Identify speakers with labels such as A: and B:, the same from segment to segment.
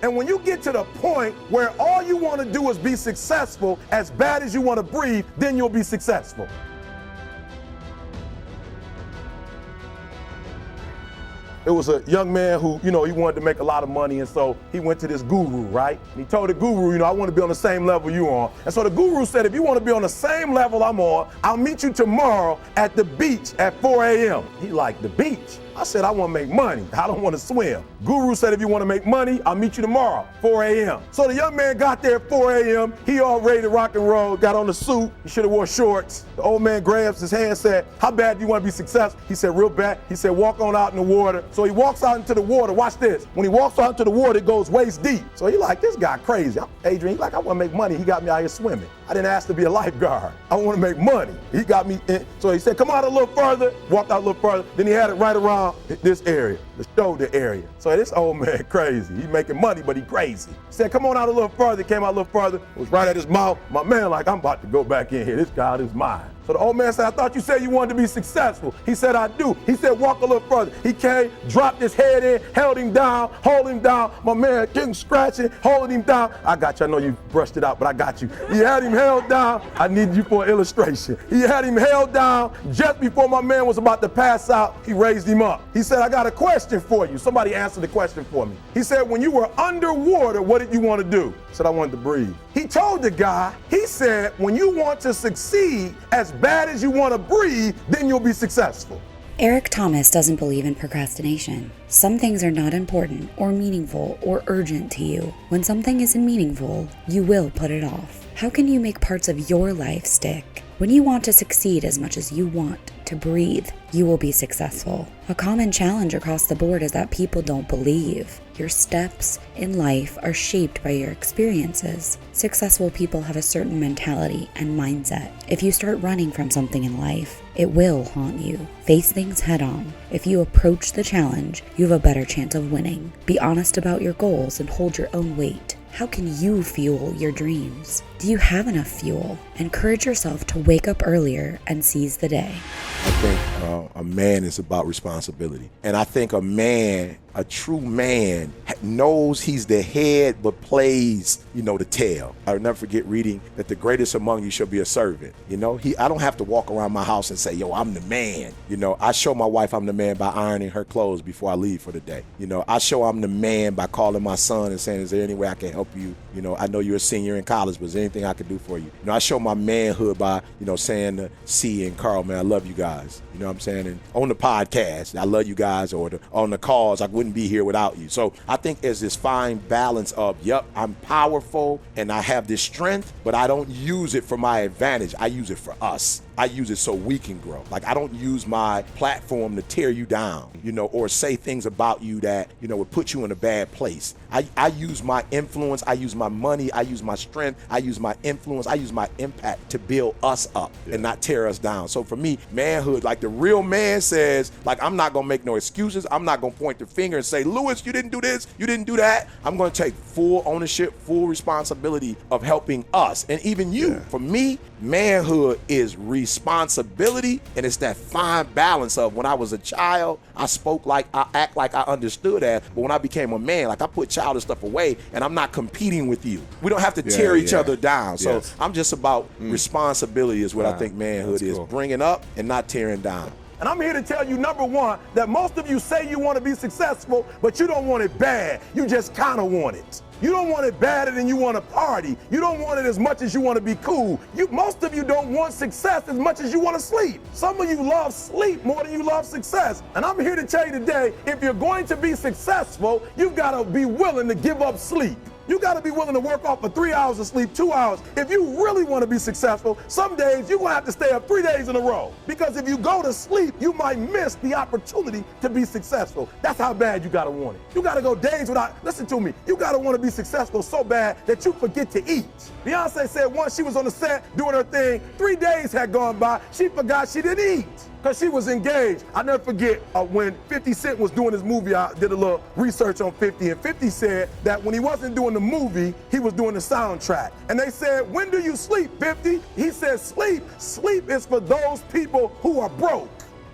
A: And when you get to the point where all you want to do is be successful, as bad as you want to breathe, then you'll be successful. It was a young man who, he wanted to make a lot of money, and so he went to this guru, right? And he told the guru, I want to be on the same level you on. And so the guru said, if you want to be on the same level I'm on, I'll meet you tomorrow at the beach at 4 a.m. He like, the beach? I said, I want to make money. I don't want to swim. Guru said, if you want to make money, I'll meet you tomorrow, 4 a.m. So the young man got there at 4 a.m. He all ready to rock and roll, got on the suit. He should have wore shorts. The old man grabs his hand, said, how bad do you want to be successful? He said, real bad. He said, walk on out in the water. So he walks out into the water. Watch this. When he walks out into the water, it goes waist deep. So he like, this guy crazy. Adrian, he like, I want to make money. He got me out here swimming. I didn't ask to be a lifeguard. I want to make money. He got me in. So he said, come out a little further. Walked out a little further. Then he had it right around this area, the shoulder area. So this old man crazy. He making money, but he crazy. He said, come on out a little further. Came out a little further. It was right at his mouth. My man like, I'm about to go back in here. This guy is mine. So the old man said, I thought you said you wanted to be successful. He said, I do. He said, walk a little further. He came, dropped his head in, held him down, hold him down. My man getting scratching, holding him down. I got you. I know you brushed it out, but I got you. He had him held down. I need you for an illustration. He had him held down. Just before my man was about to pass out, he raised him up. He said, I got a question for you. Somebody answered the question for me. He said, when you were underwater, what did you want to do? I said, I wanted to breathe. He told the guy, he said, when you want to succeed as bad as you want to breathe, then you'll be successful.
B: Eric Thomas doesn't believe in procrastination. Some things are not important or meaningful or urgent to you. When something isn't meaningful, you will put it off. How can you make parts of your life stick? When you want to succeed as much as you want to breathe, you will be successful. A common challenge across the board is that people don't believe. Your steps in life are shaped by your experiences. Successful people have a certain mentality and mindset. If you start running from something in life, it will haunt you. Face things head on. If you approach the challenge, you have a better chance of winning. Be honest about your goals and hold your own weight. How can you fuel your dreams? Do you have enough fuel? Encourage yourself to wake up earlier and seize the day.
C: I think a man is about responsibility. And I think a true man knows he's the head but plays, the tail. I'll never forget reading that the greatest among you shall be a servant. I don't have to walk around my house and say, yo, I'm the man. I show my wife I'm the man by ironing her clothes before I leave for the day. I show I'm the man by calling my son and saying, is there any way I can help you? I know you're a senior in college, but is there anything I can do for you? I show my manhood by, saying to C and Carl, man, I love you guys. You know what I'm saying? And on the podcast, I love you guys, or on the calls, I wouldn't be here without you. So I think there's this fine balance of, yep, I'm powerful and I have this strength, but I don't use it for my advantage. I use it for us. I use it so we can grow. Like, I don't use my platform to tear you down, or say things about you that, would put you in a bad place. I use my influence, I use my money, I use my strength, I use my influence, I use my impact to build us up and not tear us down. So for me, manhood, like the real man says, like, I'm not gonna make no excuses. I'm not gonna point the finger and say, Lewis, you didn't do this, you didn't do that. I'm gonna take full ownership, full responsibility of helping us and even you. Yeah. For me, manhood is responsibility, and it's that fine balance of, when I was a child, I spoke like, I act like I understood that, but when I became a man, like, I put childish stuff away and I'm not competing with you. We don't have to tear each other down. So I'm just about responsibility is what I think manhood is, bringing up and not tearing down.
A: And I'm here to tell you, number one, that most of you say you want to be successful, but you don't want it bad. You just kind of want it. You don't want it badder than you want to party. You don't want it as much as you want to be cool. Most of you don't want success as much as you want to sleep. Some of you love sleep more than you love success. And I'm here to tell you today, if you're going to be successful, you've got to be willing to give up sleep. You got to be willing to work off for 3 hours of sleep, 2 hours. If you really want to be successful, some days you're going to have to stay up 3 days in a row. Because if you go to sleep, you might miss the opportunity to be successful. That's how bad you got to want it. You got to go days without, listen to me, you got to want to be successful so bad that you forget to eat. Beyonce said once she was on the set doing her thing, 3 days had gone by, she forgot she didn't eat, because she was engaged. I never forget when 50 Cent was doing his movie, I did a little research on 50, and 50 said that when he wasn't doing the movie, he was doing the soundtrack. And they said, when do you sleep, 50? He said, sleep is for those people who are broke.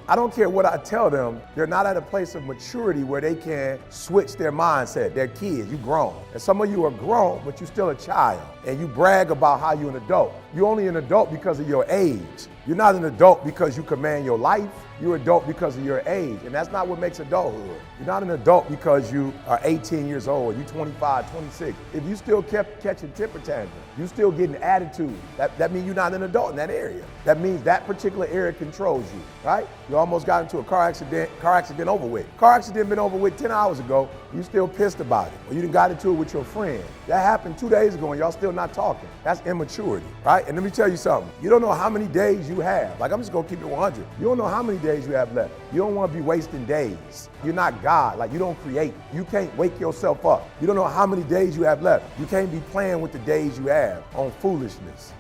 A: I don't care what I tell them, they're not at a place of maturity where they can switch their mindset. They're kids, you grown. And some of you are grown, but you're still a child. And you brag about how you're an adult. You're only an adult because of your age. You're not an adult because you command your life. You're an adult because of your age, and that's not what makes adulthood. You're not an adult because you are 18 years old, you're 25, 26. If you still kept catching temper tantrums, you still getting attitude, that means you're not an adult in that area. That means that particular area controls you, right? You almost got into a car accident over with. Car accident been over with 10 hours ago, you still pissed about it. Or you done got into it with your friend. That happened 2 days ago and y'all still not talking. That's immaturity, right? And let me tell you something. You don't know how many days you have. Like, I'm just gonna keep it 100. You don't know how many days you have left. You don't want to be wasting days. You're not God. Like, you don't create. You can't wake yourself up. You don't know how many days you have left. You can't be playing with the days you have on foolishness.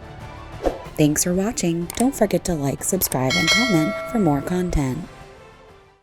B: Thanks for watching. Don't forget to like, subscribe, and comment for more content.